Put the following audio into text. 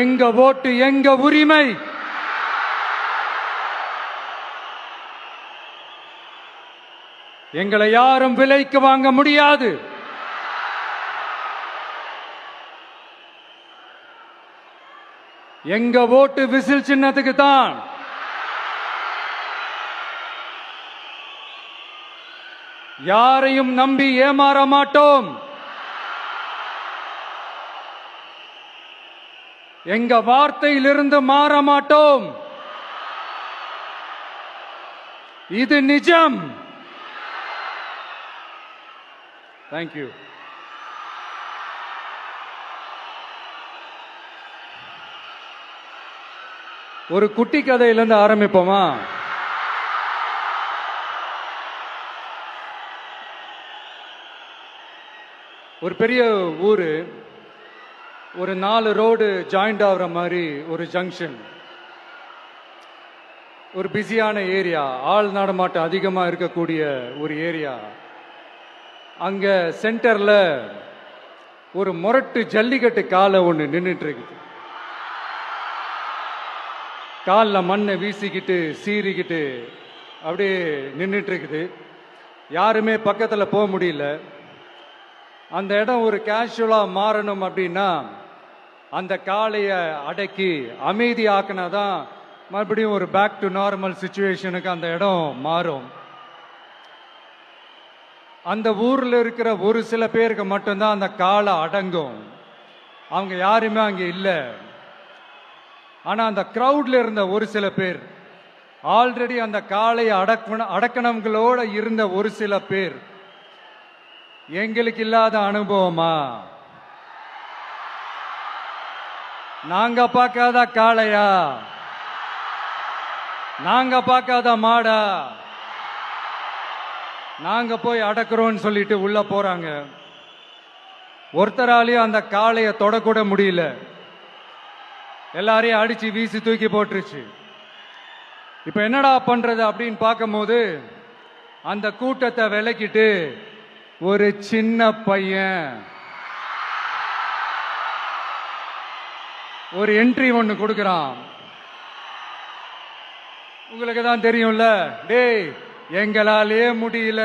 எங்க ஓட்டு எங்க உரிமை. எங்களை யாரும் விலைக்கு வாங்க முடியாது. எங்க ஓட்டு விசில் சின்னத்துக்கு தான். யாரையும் நம்பி ஏமாற மாட்டோம். எங்க வார்த்தையிலிருந்து மாற மாட்டோம். இது நிஜம். தேங்க்யூ. ஒரு குட்டி கதையிலிருந்து ஆரம்பிப்போமா? ஒரு பெரிய ஊரு, ஒரு 4 ரோடு ஜாயிண்ட் ஆகிற மாதிரி ஒரு ஜங்ஷன், ஒரு பிஸியான ஏரியா, ஆள் நடமாட்டம் அதிகமாக இருக்கக்கூடிய ஒரு ஏரியா. அங்க சென்டர்ல ஒரு முரட்டு ஜல்லிக்கட்டு காலை ஒன்று நின்றுட்டு இருக்குது. காலில் மண்ணை வீசிக்கிட்டு சீறிக்கிட்டு அப்படியே நின்றுட்டு இருக்குது. யாருமே பக்கத்தில் போக முடியல. அந்த இடம் ஒரு கேஷுவலாக மாறணும் அப்படின்னா அந்த காளையை அடக்கி அமைதி ஆக்கினாதான் மறுபடியும் ஒரு பேக் டு நார்மல் சுச்சுவேஷனுக்கு அந்த இடம் மாறும். அந்த ஊரில் இருக்கிற ஒரு சில பேருக்கு மட்டும்தான் அந்த காளை அடங்கும். அவங்க யாருமே அங்கே இல்லை. ஆனால் அந்த க்ரௌட்ல இருந்த ஒரு சில பேர், ஆல்ரெடி அந்த காளையை அடக்கணங்களோட இருந்த ஒரு சில பேர், எங்களுக்கு இல்லாத அனுபவமா? நாங்க பார்க்காத காளையா? நாங்க பார்க்காத மாடா? நாங்க போய் அடக்குறோம்னு சொல்லிட்டு உள்ள போறாங்க. ஒருத்தராலையும் அந்த காளையை தொடக்கூட முடியல. எல்லாரையும் அடிச்சு வீசி தூக்கி போட்டுருச்சு. இப்ப என்னடா பண்றது அப்படின்னு பார்க்கும்போது அந்த கூட்டத்தை விலக்கிட்டு ஒரு சின்ன பையன் ஒரு என்ட்ரி ஒன்று கொடுக்கிறான். உங்களுக்கு தான் தெரியும்ல, டேய் எங்களாலே முடியல,